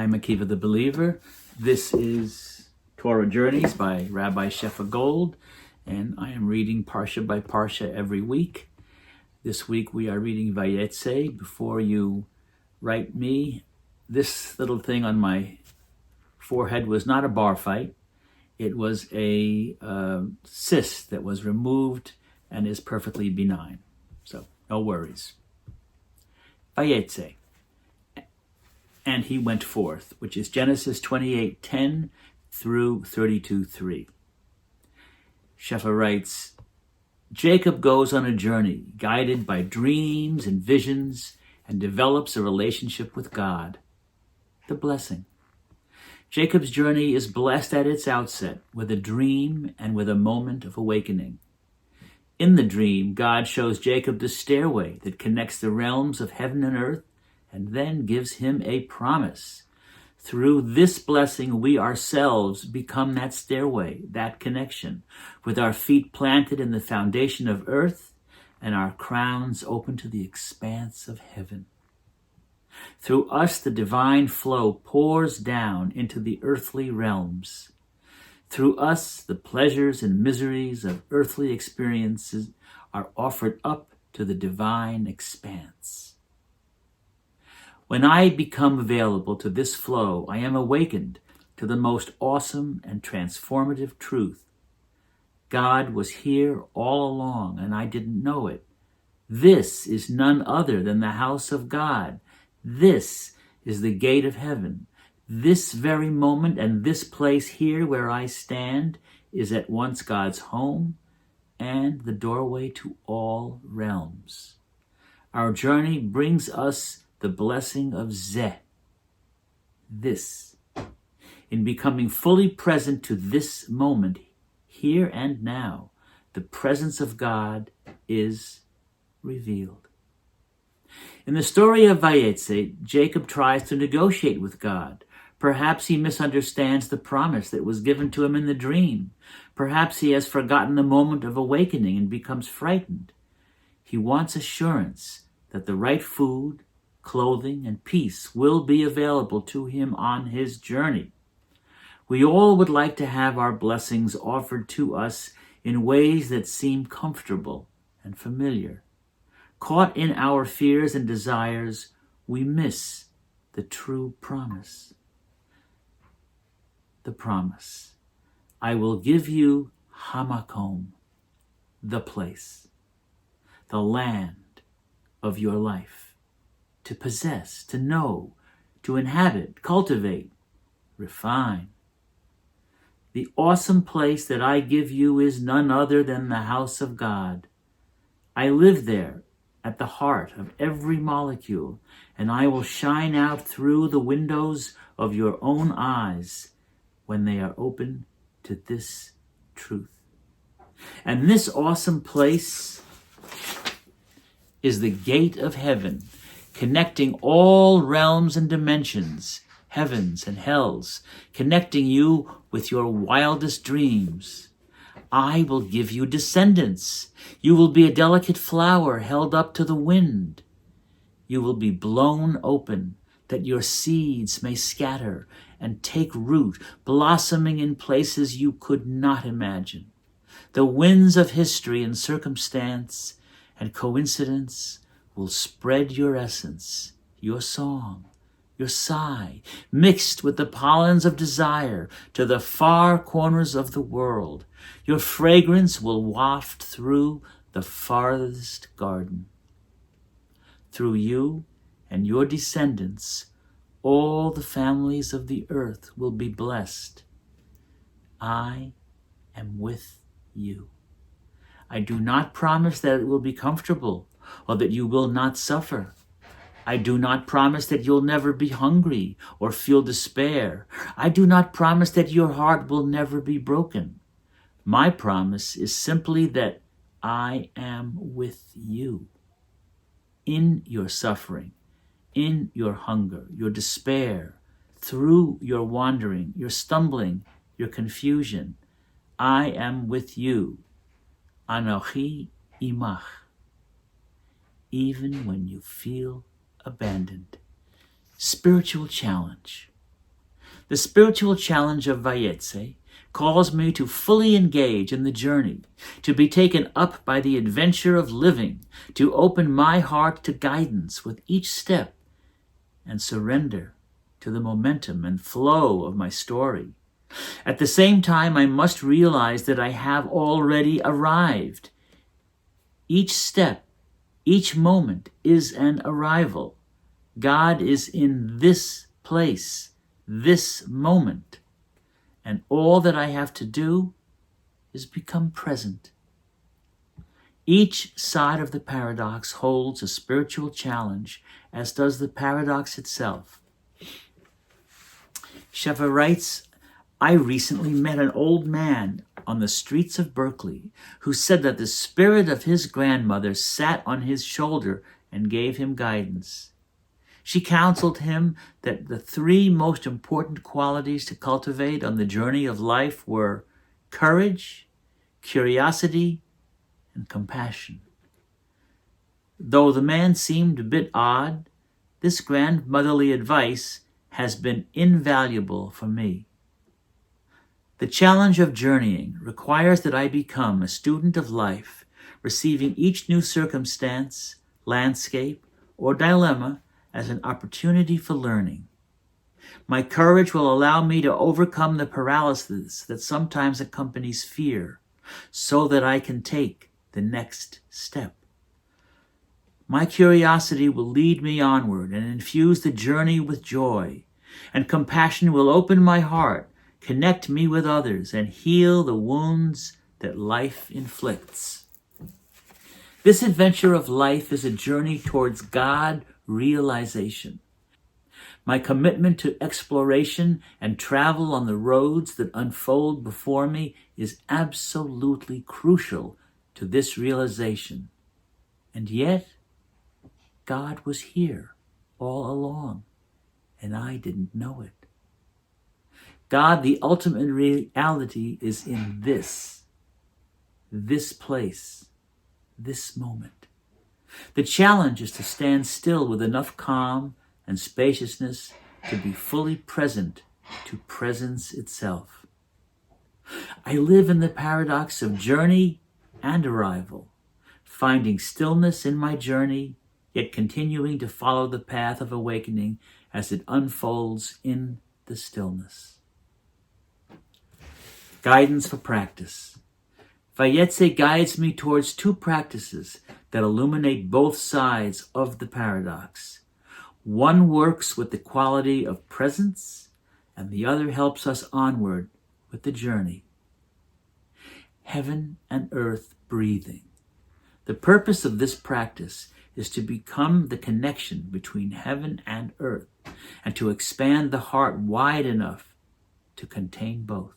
am Akiva the Believer. This is Torah Journeys by Rabbi Shefa Gold, and I am reading parsha by parsha every week. This week we are reading Vayeitzei. Before you write me, this little thing on my forehead was not a bar fight. It was a cyst that was removed and is perfectly benign. So no worries. Vayeitzei. And he went forth, which is Genesis 28:10 through 32:3. Shefa writes, Jacob goes on a journey, guided by dreams and visions, and develops a relationship with God. The blessing. Jacob's journey is blessed at its outset with a dream and with a moment of awakening. In the dream, God shows Jacob the stairway that connects the realms of heaven and earth, and then gives him a promise. Through this blessing, we ourselves become that stairway, that connection, with our feet planted in the foundation of earth and our crowns open to the expanse of heaven. Through us, the divine flow pours down into the earthly realms. Through us, the pleasures and miseries of earthly experiences are offered up to the divine expanse. When I become available to this flow, I am awakened to the most awesome and transformative truth. God was here all along, and I didn't know it. This is none other than the house of God. This is the gate of heaven. This very moment and this place here where I stand is at once God's home and the doorway to all realms. Our journey brings us the blessing of Zeh, this. In becoming fully present to this moment, here and now, the presence of God is revealed. In the story of Vayeitzei, Jacob tries to negotiate with God. Perhaps he misunderstands the promise that was given to him in the dream. Perhaps he has forgotten the moment of awakening and becomes frightened. He wants assurance that the right food, clothing, and peace will be available to him on his journey. We all would like to have our blessings offered to us in ways that seem comfortable and familiar. Caught in our fears and desires, we miss the true promise. The promise. I will give you Hamakom, the place, the land of your life. To possess, to know, to inhabit, cultivate, refine. The awesome place that I give you is none other than the house of God. I live there at the heart of every molecule, and I will shine out through the windows of your own eyes when they are open to this truth. And this awesome place is the gate of heaven, connecting all realms and dimensions, heavens and hells, connecting you with your wildest dreams. I will give you descendants. You will be a delicate flower held up to the wind. You will be blown open that your seeds may scatter and take root, blossoming in places you could not imagine. The winds of history and circumstance and coincidence will spread your essence, your song, your sigh, mixed with the pollens of desire to the far corners of the world. Your fragrance will waft through the farthest garden. Through you and your descendants, all the families of the earth will be blessed. I am with you. I do not promise that it will be comfortable, or that you will not suffer. I do not promise that you'll never be hungry or feel despair. I do not promise that your heart will never be broken. My promise is simply that I am with you. In your suffering, in your hunger, your despair, through your wandering, your stumbling, your confusion, I am with you. Anochi imach. Even when you feel abandoned. Spiritual challenge. The spiritual challenge of Vayeitzei calls me to fully engage in the journey, to be taken up by the adventure of living, to open my heart to guidance with each step, and surrender to the momentum and flow of my story. At the same time, I must realize that I have already arrived. Each step, each moment is an arrival. God is in this place, this moment, and all that I have to do is become present. Each side of the paradox holds a spiritual challenge, as does the paradox itself. Shefa writes, I recently met an old man on the streets of Berkeley who said that the spirit of his grandmother sat on his shoulder and gave him guidance. She counseled him that the three most important qualities to cultivate on the journey of life were courage, curiosity, and compassion. Though the man seemed a bit odd, this grandmotherly advice has been invaluable for me. The challenge of journeying requires that I become a student of life, receiving each new circumstance, landscape, or dilemma as an opportunity for learning. My courage will allow me to overcome the paralysis that sometimes accompanies fear, so that I can take the next step. My curiosity will lead me onward and infuse the journey with joy, and compassion will open my heart, connect me with others, and heal the wounds that life inflicts. This adventure of life is a journey towards God realization. My commitment to exploration and travel on the roads that unfold before me is absolutely crucial to this realization. And yet, God was here all along, and I didn't know it. God, the ultimate reality, is in this place, this moment. The challenge is to stand still with enough calm and spaciousness to be fully present to presence itself. I live in the paradox of journey and arrival, finding stillness in my journey, yet continuing to follow the path of awakening as it unfolds in the stillness. Guidance for practice. Vayeitzei guides me towards two practices that illuminate both sides of the paradox. One works with the quality of presence, and the other helps us onward with the journey. Heaven and earth breathing. The purpose of this practice is to become the connection between heaven and earth, and to expand the heart wide enough to contain both.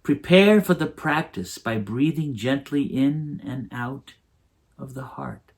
Prepare for the practice by breathing gently in and out of the heart.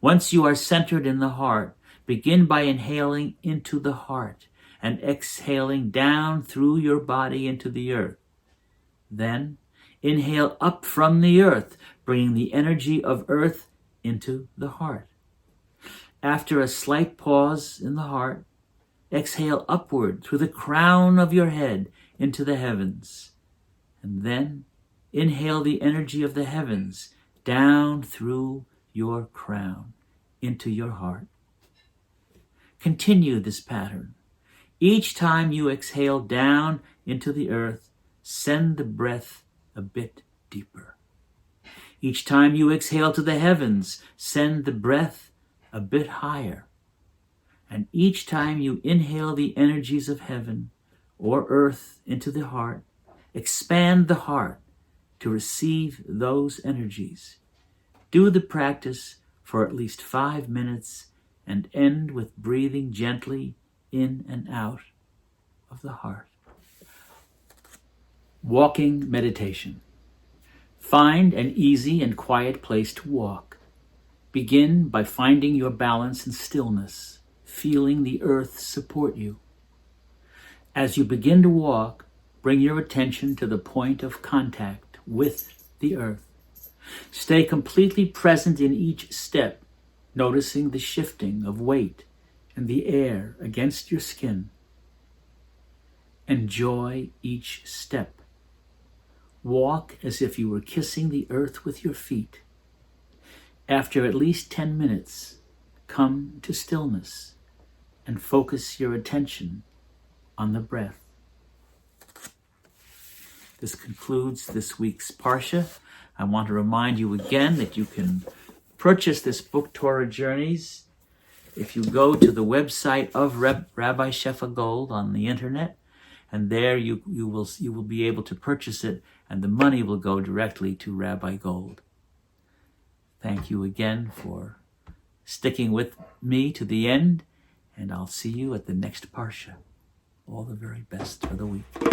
Once you are centered in the heart, begin by inhaling into the heart and exhaling down through your body into the earth. Then inhale up from the earth, bringing the energy of earth into the heart. After a slight pause in the heart, exhale upward through the crown of your head into the heavens. And then inhale the energy of the heavens down through your crown into your heart. Continue this pattern. Each time you exhale down into the earth, send the breath a bit deeper. Each time you exhale to the heavens, send the breath a bit higher. And each time you inhale the energies of heaven or earth into the heart, expand the heart to receive those energies. Do the practice for at least 5 minutes and end with breathing gently in and out of the heart. Walking meditation. Find an easy and quiet place to walk. Begin by finding your balance and stillness, feeling the earth support you. As you begin to walk, bring your attention to the point of contact with the earth. Stay completely present in each step, noticing the shifting of weight and the air against your skin. Enjoy each step. Walk as if you were kissing the earth with your feet. After at least 10 minutes, come to stillness and focus your attention on the breath. This concludes this week's Parsha. I want to remind you again that you can purchase this book, Torah Journeys, if you go to the website of Rabbi Shefa Gold on the internet, and there you will be able to purchase it, and the money will go directly to Rabbi Gold. Thank you again for sticking with me to the end, and I'll see you at the next Parsha. All the very best for the week.